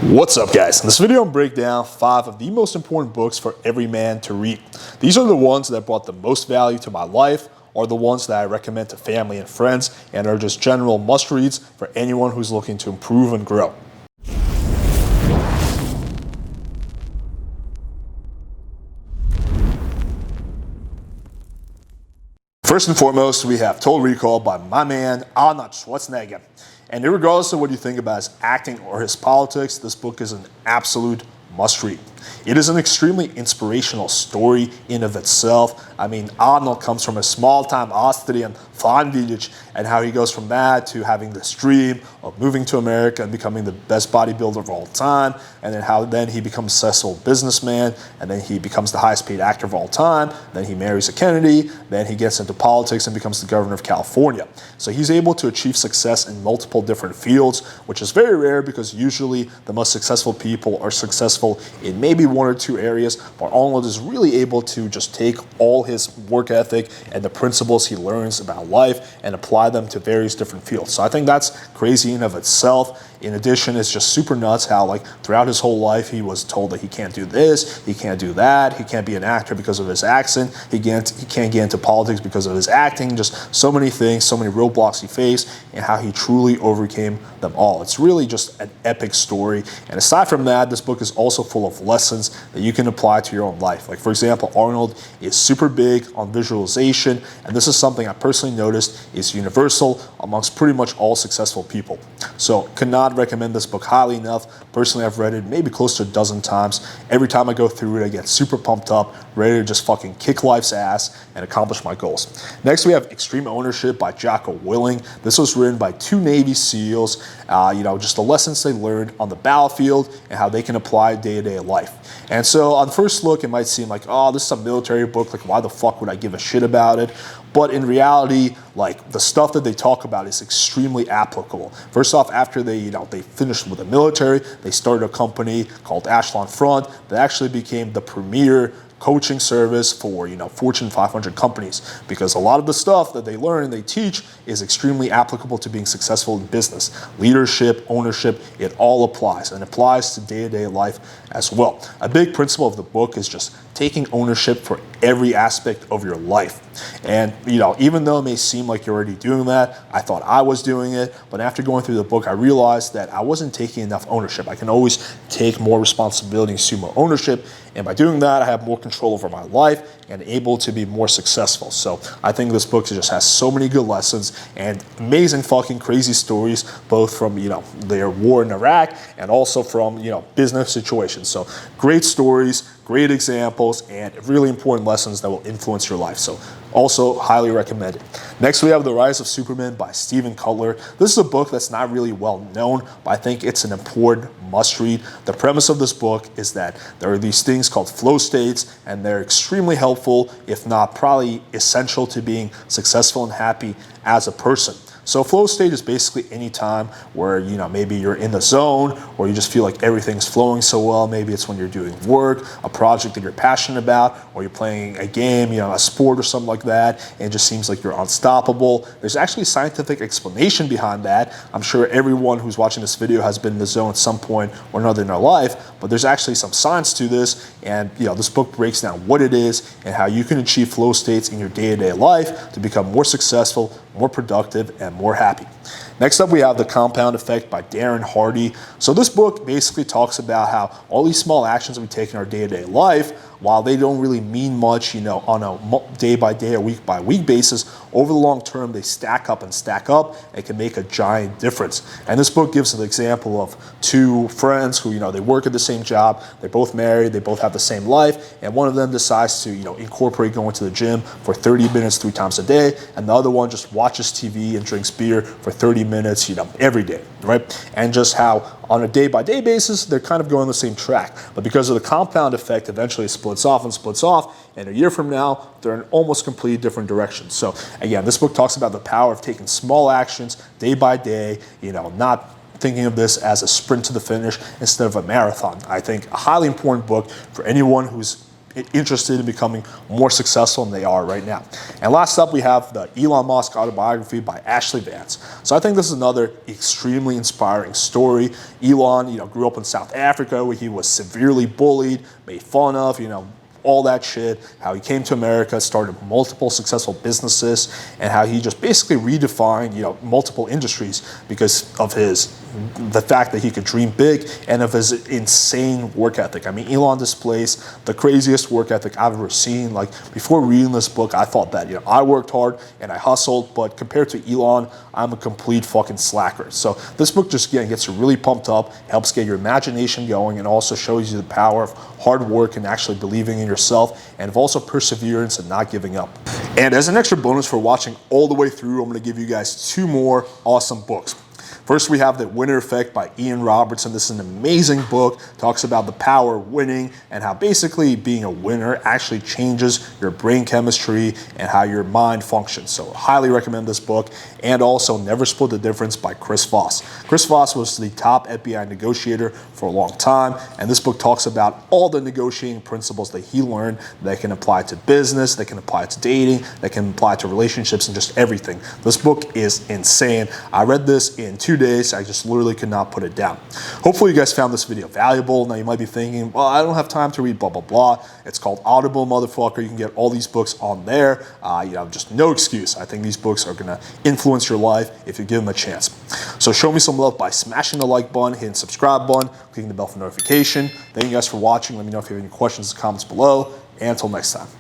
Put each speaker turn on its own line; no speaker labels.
What's up, guys? In this video, I'm breaking down 5 of the most important books for every man to read. These are the ones that brought the most value to my life, or the ones that I recommend to family and friends, and are just general must-reads for anyone who's looking to improve and grow. First and foremost, we have Total Recall by my man, Arnold Schwarzenegger. And regardless of what you think about his acting or his politics, this book is an absolute must-read. It is an extremely inspirational story in of itself. I mean, Arnold comes from a small-time Austrian farm village, and how he goes from that to having this dream of moving to America and becoming the best bodybuilder of all time, and then how then he becomes a successful businessman, and then he becomes the highest-paid actor of all time, then he marries a Kennedy, then he gets into politics and becomes the governor of California. So he's able to achieve success in multiple different fields, which is very rare because usually the most successful people are successful in maybe 1 or 2 areas, but Arnold is really able to just take all his work ethic and the principles he learns about life and apply them to various different fields. So I think that's crazy in of itself. In addition, it's just super nuts how like throughout his whole life he was told that he can't do this, he can't do that, he can't be an actor because of his accent, he can't get into politics because of his acting, just so many things, so many roadblocks he faced, and how he truly overcame them all. It's really just an epic story. And aside from that, this book is also full of lessons that you can apply to your own life. Like, for example, Arnold is super big on visualization, and this is something I personally noticed is universal amongst pretty much all successful people. So cannot recommend this book highly enough. Personally, I've read it maybe close to a dozen times. Every time I go through it, I get super pumped up, ready to just fucking kick life's ass and accomplish my goals. Next, we have Extreme Ownership by Jocko Willing. This was written by 2 Navy SEALs, just the lessons they learned on the battlefield and how they can apply day-to-day life. And so on first look, it might seem like, oh, this is a military book, like why the fuck would I give a shit about it? But in reality, like the stuff that they talk about is extremely applicable. First off, after they finished with the military, they started a company called Echelon Front that actually became the premier coaching service for Fortune 500 companies, because a lot of the stuff that they learn and they teach is extremely applicable to being successful in business. Leadership, ownership, it all applies, and applies to day-to-day life as well. A big principle of the book is just taking ownership for every aspect of your life. And even though it may seem like you're already doing that, I thought I was doing it, but after going through the book, I realized that I wasn't taking enough ownership. I can always take more responsibility and assume more ownership, and by doing that, I have more control over my life and able to be more successful. So I think this book just has so many good lessons and amazing fucking crazy stories, both from their war in Iraq and also from business situations. So great stories, great examples, and really important lessons that will influence your life. So also highly recommended. Next, we have The Rise of Superman by Steven Cutler. This is a book that's not really well known, but I think it's an important must-read. The premise of this book is that there are these things called flow states, and they're extremely helpful, if not probably essential to being successful and happy as a person. So flow state is basically any time where maybe you're in the zone, or you just feel like everything's flowing so well. Maybe it's when you're doing work, a project that you're passionate about, or you're playing a game, a sport or something like that, and it just seems like you're unstoppable. There's actually a scientific explanation behind that. I'm sure everyone who's watching this video has been in the zone at some point or another in their life, but there's actually some science to this, and this book breaks down what it is and how you can achieve flow states in your day-to-day life to become more successful, more productive, and more happy. Next up, we have The Compound Effect by Darren Hardy. So this book basically talks about how all these small actions that we take in our day-to-day life, while they don't really mean much, on a day-by-day or week-by-week basis, over the long term, they stack up and can make a giant difference. And this book gives an example of 2 friends who, they work at the same job, they're both married, they both have the same life, and one of them decides to, incorporate going to the gym for 30 minutes 3 times a day, and the other one just watches TV and drinks beer for 30 minutes, every day, right? And just how on a day-by-day basis, they're kind of going on the same track. But because of the compound effect, eventually it splits off, and a year from now, they're in almost completely different directions. So again, this book talks about the power of taking small actions day by day, not thinking of this as a sprint to the finish instead of a marathon. I think a highly important book for anyone who's interested in becoming more successful than they are right now. And last up, we have the Elon Musk autobiography by Ashley Vance. So I think this is another extremely inspiring story. Elon, grew up in South Africa where he was severely bullied, made fun of, all that shit, how he came to America, started multiple successful businesses, and how he just basically redefined, multiple industries because of the fact that he could dream big and of his insane work ethic. I mean, Elon displays the craziest work ethic I've ever seen. Like, before reading this book, I thought that, I worked hard and I hustled, but compared to Elon, I'm a complete fucking slacker. So this book just, gets you really pumped up, helps get your imagination going, and also shows you the power of hard work and actually believing in yourself, and of also perseverance and not giving up. And as an extra bonus for watching all the way through, I'm going to give you guys 2 more awesome books. First, we have The Winner Effect by Ian Robertson. This is an amazing book. Talks about the power of winning and how basically being a winner actually changes your brain chemistry and how your mind functions. So highly recommend this book. And also Never Split the Difference by Chris Voss. Chris Voss was the top FBI negotiator for a long time. And this book talks about all the negotiating principles that he learned that can apply to business, that can apply to dating, that can apply to relationships and just everything. This book is insane. I read this in 2 days. I just literally could not put it down. Hopefully you guys found this video valuable. Now you might be thinking, well, I don't have time to read blah, blah, blah. It's called Audible, motherfucker. You can get all these books on there. Just no excuse. I think these books are gonna influence your life if you give them a chance. So show me some love by smashing the like button, hitting the subscribe button, clicking the bell for notification. Thank you guys for watching. Let me know if you have any questions or comments below. And until next time.